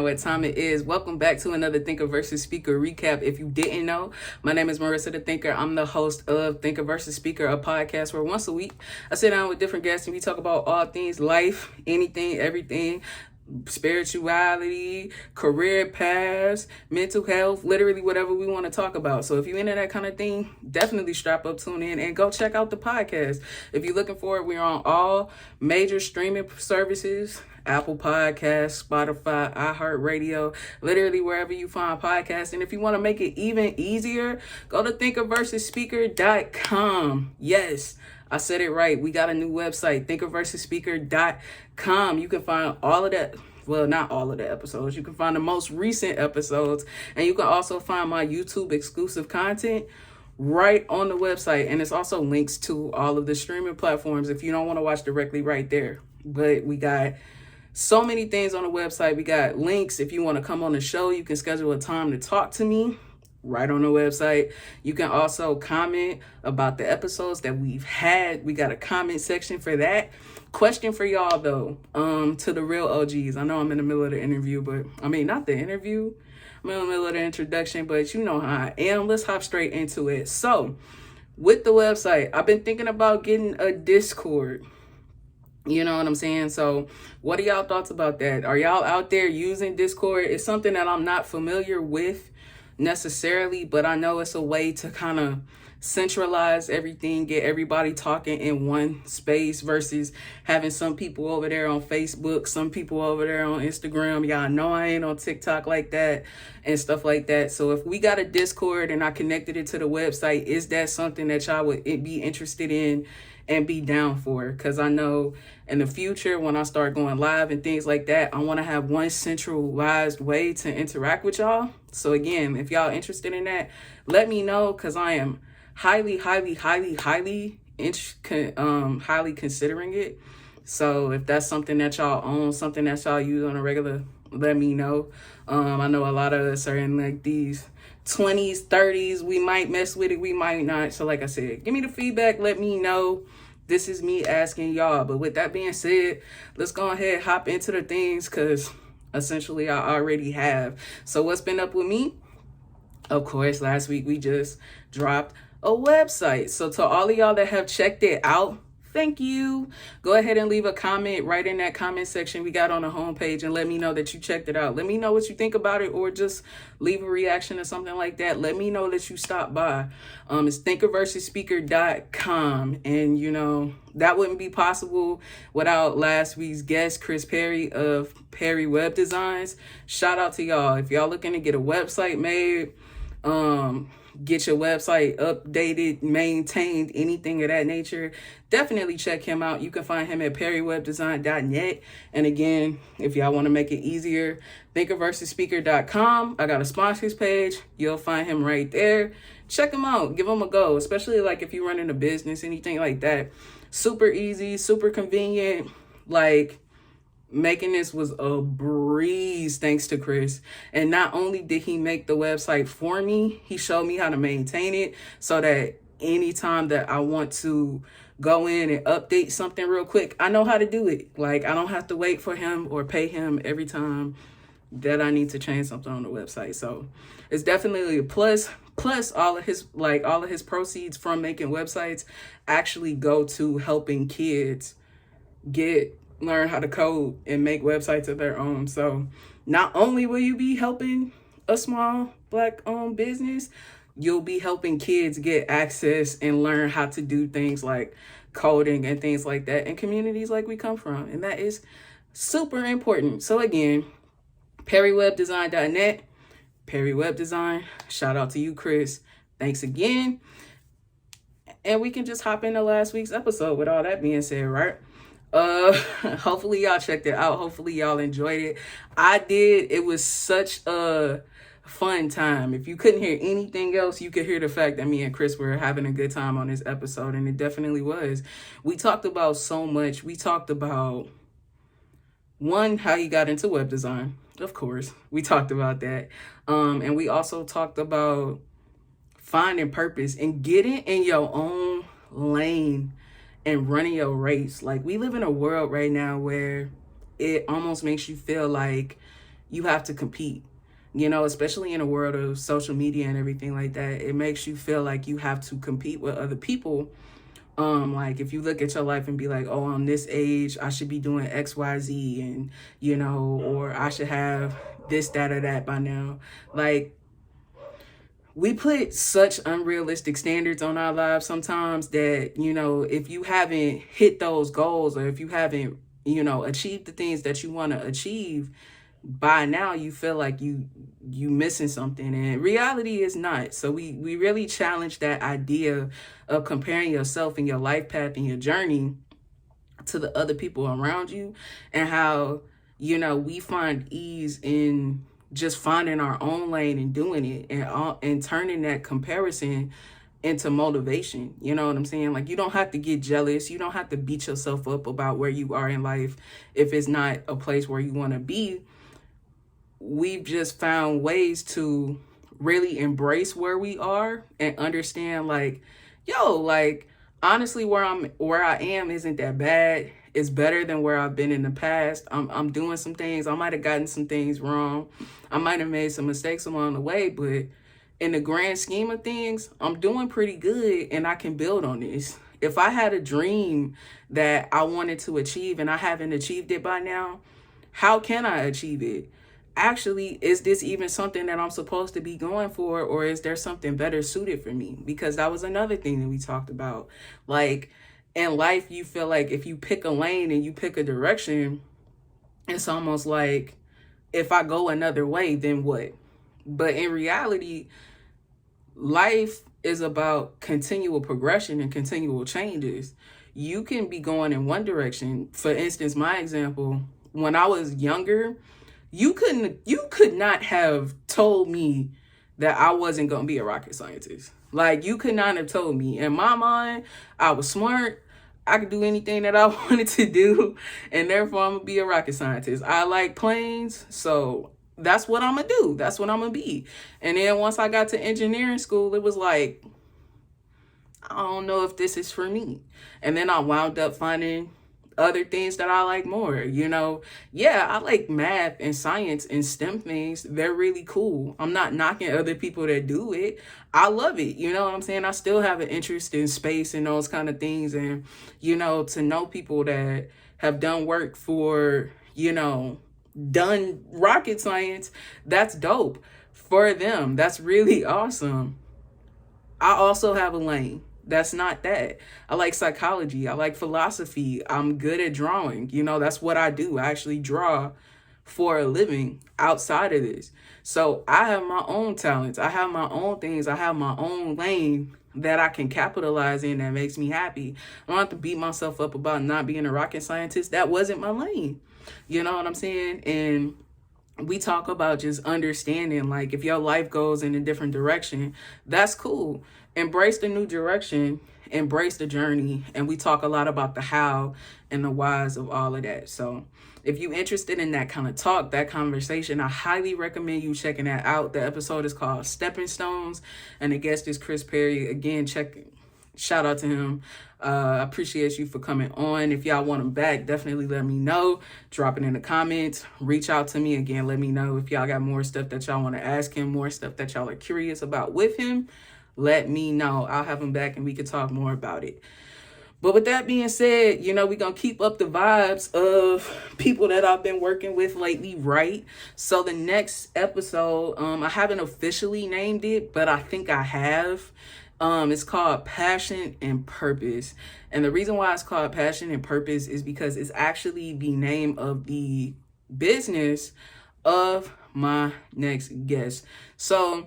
what time it is. Welcome back to another Thinker versus Speaker recap. If you didn't know, my name is Marissa the Thinker. I'm the host of Thinker versus Speaker, a podcast where once a week I sit down with different guests and we talk about all things life, anything, everything, spirituality, career paths, mental health, literally whatever we want to talk about. So if you're into that kind of thing, definitely strap up, tune in, and go check out the podcast. If you're looking for it, we're on all major streaming services: Apple Podcasts, Spotify, iHeartRadio, literally wherever you find podcasts. And if you want to make it even easier, go to thinkerversusspeaker.com. Yes, I said it right. We got a new website, thinkerversusspeaker.com. You can find all of that. Well, not all of the episodes. You can find the most recent episodes. And you can also find my YouTube exclusive content right on the website. And it's also links to all of the streaming platforms if you don't want to watch directly right there. But we got so many things on the website. We got links. If you want to come on the show, you can schedule a time to talk to me right on the website. You can also comment about the episodes that we've had. We got a comment section for that. Question for y'all though, to the real OGs. I know I'm in the middle of the interview, but I mean, not the interview. I'm in the middle of the introduction, but you know how I am. Let's hop straight into it. So with the website, I've been thinking about getting a Discord. You know what I'm saying? So what are y'all thoughts about that? Are y'all out there using Discord? It's something that I'm not familiar with necessarily, but I know it's a way to kind of centralize everything, get everybody talking in one space versus having some people over there on Facebook, some people over there on Instagram. Y'all know I ain't on TikTok like that and stuff like that. So if we got a Discord and I connected it to the website, is that something that y'all would be interested in and be down for? Because I know in the future, when I start going live and things like that, I want to have one centralized way to interact with y'all. So again, if y'all interested in that, let me know, because I am highly considering it. So if that's something that y'all own, something that y'all use on a regular, let me know. I know a lot of us are in like these 20s, 30s. We might mess with it, we might not. So like I said, give me the feedback, let me know. This is me asking y'all. But with that being said, let's go ahead, hop into the things, because essentially I already have. So what's been up with me? Of course, last week we just dropped a website. So to all of y'all that have checked it out, thank you. Go ahead and leave a comment right in that comment section we got on the homepage and let me know that you checked it out. Let me know what you think about it, or just leave a reaction or something like that. Let me know that you stopped by. It's thinkerversusspeaker.com. And you know, that wouldn't be possible without last week's guest, Chris Perry of Perry Web Designs. Shout out to y'all. If y'all looking to get a website made, get your website updated, maintained, anything of that nature, definitely check him out. You can find him at perrywebdesign.net. And again, if y'all want to make it easier, thinkerversusspeaker.com. I got a sponsors page. You'll find him right there. Check him out. Give him a go, especially like if you're running a business, anything like that. Super easy, super convenient. Like, making this was a breeze thanks to Chris. And not only did he make the website for me, he showed me how to maintain it so that anytime that I want to go in and update something real quick, I know how to do it. Like, I don't have to wait for him or pay him every time that I need to change something on the website. So it's definitely a plus. Plus all of his proceeds from making websites actually go to helping kids learn how to code and make websites of their own. So not only will you be helping a small Black-owned business, you'll be helping kids get access and learn how to do things like coding and things like that in communities like we come from. And that is super important. So again, perrywebdesign.net, Perry Web Design. Shout out to you, Chris. Thanks again. And we can just hop into last week's episode with all that being said, right? Hopefully y'all checked it out. Hopefully y'all enjoyed it. I did. It was such a fun time. If you couldn't hear anything else, you could hear the fact that me and Chris were having a good time on this episode, and it definitely was. We talked about so much. We talked about, one, how he got into web design. Of course, we talked about that. And we also talked about finding purpose and getting in your own lane and running your race. Like, we live in a world right now where it almost makes you feel like you have to compete. You know, especially in a world of social media and everything like that, it makes you feel like you have to compete with other people. Like if you look at your life and be like, oh, on this age, I should be doing XYZ, and, you know, or I should have this, that, or that by now. Like, we put such unrealistic standards on our lives sometimes that, you know, if you haven't hit those goals, or if you haven't, you know, achieved the things that you want to achieve by now, you feel like you missing something, and reality is not. So we really challenge that idea of comparing yourself and your life path and your journey to the other people around you, and how, you know, we find ease in just finding our own lane and doing it, and turning that comparison into motivation. You know what I'm saying? Like, you don't have to get jealous. You don't have to beat yourself up about where you are in life if it's not a place where you want to be. We've just found ways to really embrace where we are and understand, like, yo, like, honestly, where I am isn't that bad. It's better than where I've been in the past. I'm doing some things. I might have gotten some things wrong. I might have made some mistakes along the way, but in the grand scheme of things, I'm doing pretty good, and I can build on this. If I had a dream that I wanted to achieve and I haven't achieved it by now, how can I achieve it? Actually, is this even something that I'm supposed to be going for, or is there something better suited for me? Because that was another thing that we talked about. Like, in life, you feel like if you pick a lane and you pick a direction, it's almost like, if I go another way, then what? But in reality, life is about continual progression and continual changes. You can be going in one direction. For instance, my example, when I was younger, you could not have told me that I wasn't going to be a rocket scientist. Like, you could not have told me. In my mind, I was smart. I could do anything that I wanted to do, and therefore I'm going to be a rocket scientist. I like planes, so that's what I'm going to do. That's what I'm going to be. And then once I got to engineering school, it was like, I don't know if this is for me. And then I wound up finding other things that I like more. You know, yeah, I like math and science and STEM things. They're really cool. I'm not knocking other people that do it. I love it. You know what I'm saying? I still have an interest in space and those kind of things. And, you know, to know people that have done work for, you know, done rocket science, that's dope for them. That's really awesome. I also have a lane. That's not that. I like psychology. I like philosophy. I'm good at drawing. You know, that's what I do. I actually draw for a living outside of this. So I have my own talents. I have my own things. I have my own lane that I can capitalize in that makes me happy. I don't have to beat myself up about not being a rocket scientist. That wasn't my lane. You know what I'm saying? And we talk about just understanding, like, if your life goes in a different direction, that's cool. Embrace the new direction, embrace the journey. And we talk a lot about the how and the whys of all of that. So if you're interested in that kind of talk, that conversation, I highly recommend you checking that out. The episode is called Stepping Stones, and the guest is Chris Perry. Again, shout out to him. I appreciate you for coming on. If y'all want him back, definitely let me know. Drop it in the comments. Reach out to me. Again, let me know if y'all got more stuff that y'all want to ask him, more stuff that y'all are curious about with him. Let me know. I'll have him back and we can talk more about it. But with that being said, you know, we're going to keep up the vibes of people that I've been working with lately, right? So the next episode, I haven't officially named it, but I think I have. It's called Passion and Purpose. And the reason why it's called Passion and Purpose is because it's actually the name of the business of my next guest. So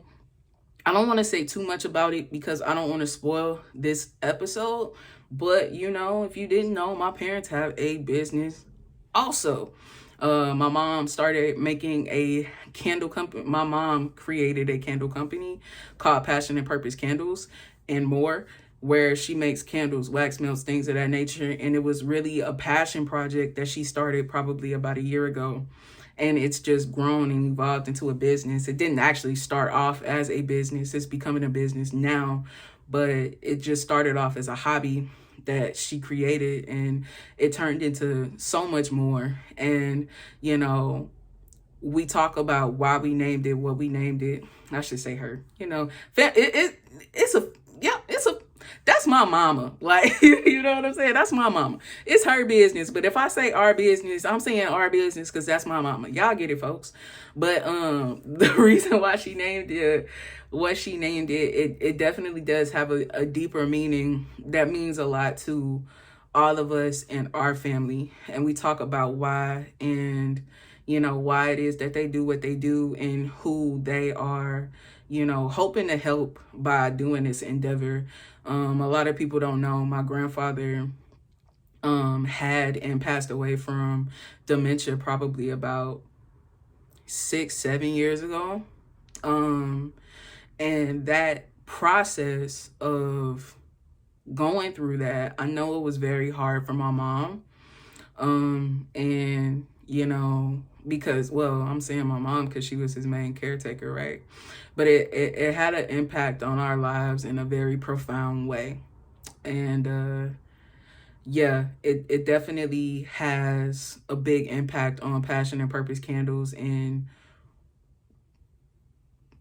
I don't want to say too much about it because I don't want to spoil this episode. But, you know, if you didn't know, my parents have a business also. My mom started making a candle company. My mom created a candle company called Passion and Purpose Candles and More, where she makes candles, wax melts, things of that nature. And it was really a passion project that she started probably about a year ago. And it's just grown and evolved into a business. It didn't actually start off as a business. It's becoming a business now. But it just started off as a hobby that she created, and it turned into so much more. And, you know, we talk about why we named it what we named it. I should say her. It's a yeah, it's a that's my mama. Like, you know what I'm saying? That's my mama. It's her business. But if I say our business, I'm saying our business because that's my mama. Y'all get it, folks. But the reason why she named it what she named it definitely does have a deeper meaning that means a lot to all of us and our family. And we talk about why and why it is that they do what they do and who they are, hoping to help by doing this endeavor. A lot of people don't know my grandfather had and passed away from dementia probably about 6-7 years ago. And that process of going through that, I know it was very hard for my mom. And because, well, I'm saying my mom because she was his main caretaker, right? But it had an impact on our lives in a very profound way. And it definitely has a big impact on Passion and Purpose Candles and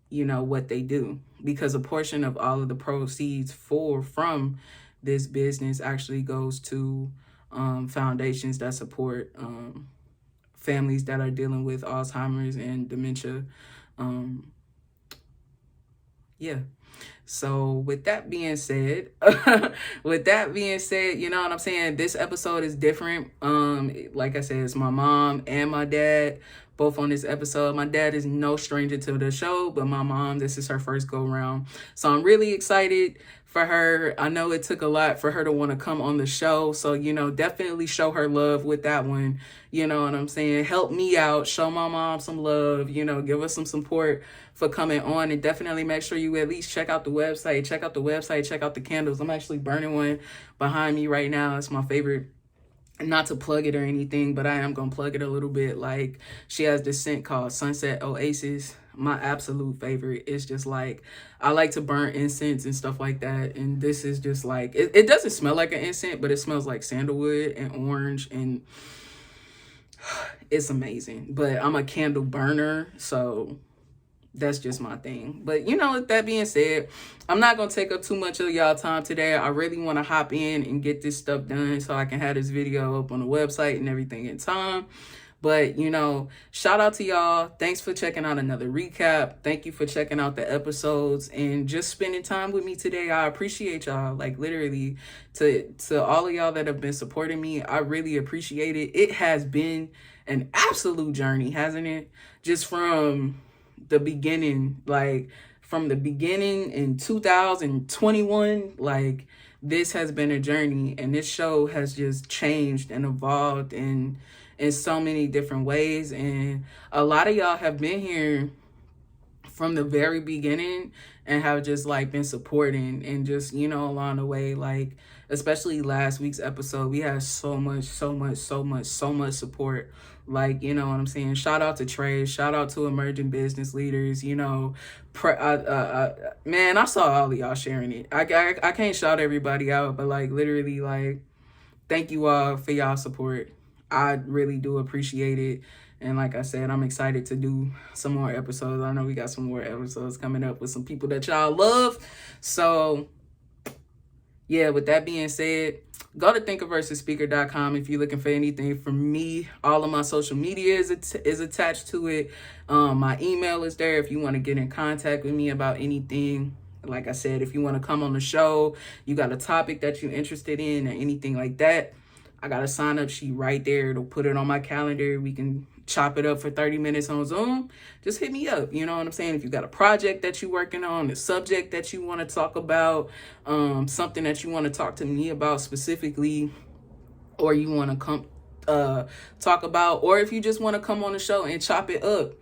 what they do, because a portion of all of the proceeds from this business actually goes to foundations that support families that are dealing with Alzheimer's and dementia. So with that being said, you know what I'm saying? This episode is different. Like I said, it's my mom and my dad both on this episode. My dad is no stranger to the show, but my mom, this is her first go round. So I'm really excited for her. I know it took a lot for her to want to come on the show. So, definitely show her love with that one. You know what I'm saying? Help me out. Show my mom some love. Give us some support for coming on. And definitely make sure you at least check out the website. Check out the candles. I'm actually burning one behind me right now. It's my favorite. Not to plug it or anything, but I am going to plug it a little bit. Like, she has this scent called Sunset Oasis. My absolute favorite. It's just like, I like to burn incense and stuff like that. And this is just like, it doesn't smell like an incense, but it smells like sandalwood and orange. And it's amazing. But I'm a candle burner, so that's just my thing. But with that being said, I'm not going to take up too much of y'all time today. I really want to hop in and get this stuff done so I can have this video up on the website and everything in time. But, shout out to y'all. Thanks for checking out another recap. Thank you for checking out the episodes and just spending time with me today. I appreciate y'all. Like, literally, to all of y'all that have been supporting me, I really appreciate it. It has been an absolute journey, hasn't it? Just from the beginning, like from the beginning in 2021, like this has been a journey, and this show has just changed and evolved in so many different ways. And a lot of y'all have been here from the very beginning and have just like been supporting and just, along the way, like especially last week's episode, we had so much support. Like, you know what I'm saying? Shout out to Trey. Shout out to emerging business leaders. Man, I saw all of y'all sharing it. I can't shout everybody out, but like literally, like, thank you all for y'all support. I really do appreciate it. And like I said, I'm excited to do some more episodes. I know we got some more episodes coming up with some people that y'all love. So yeah, with that being said, go to thinkerversusspeaker.com if you're looking for anything from me. All of my social media is attached to it. My email is there if you want to get in contact with me about anything. Like I said, if you want to come on the show, you got a topic that you're interested in or anything like that, I got a sign up sheet right there. It'll put it on my calendar. We can chop it up for 30 minutes on Zoom. Just hit me up. You know what I'm saying? If you got a project that you're working on, a subject that you want to talk about, something that you want to talk to me about specifically, or you want to come talk about, or if you just want to come on the show and chop it up,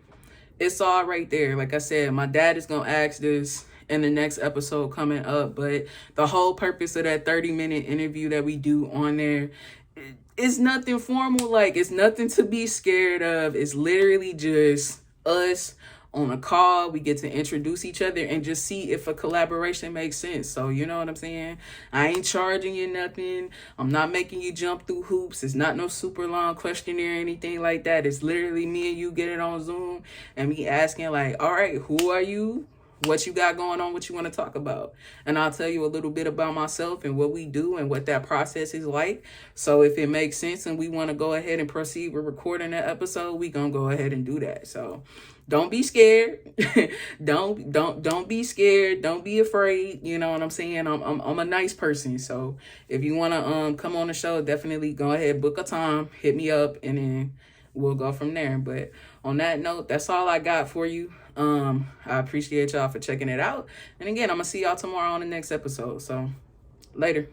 it's all right there. Like I said, my dad is going to ask this in the next episode coming up, but the whole purpose of that 30-minute interview that we do on there, it's nothing formal. Like, it's nothing to be scared of. It's literally just us on a call. We get to introduce each other and just see if a collaboration makes sense. So you know what I'm saying? I ain't charging you nothing. I'm not making you jump through hoops. It's not no super long questionnaire or anything like that. It's literally me and you getting on Zoom and me asking like, all right, who are you? What you got going on, what you want to talk about. And I'll tell you a little bit about myself and what we do and what that process is like. So if it makes sense and we want to go ahead and proceed with recording that episode, we gonna go ahead and do that. So don't be scared. don't be scared. Don't be afraid. You know what I'm saying? I'm a nice person. So if you wanna come on the show, definitely go ahead, book a time, hit me up, and then we'll go from there. But on that note, that's all I got for you. I appreciate y'all for checking it out. And again, I'm gonna see y'all tomorrow on the next episode. So later.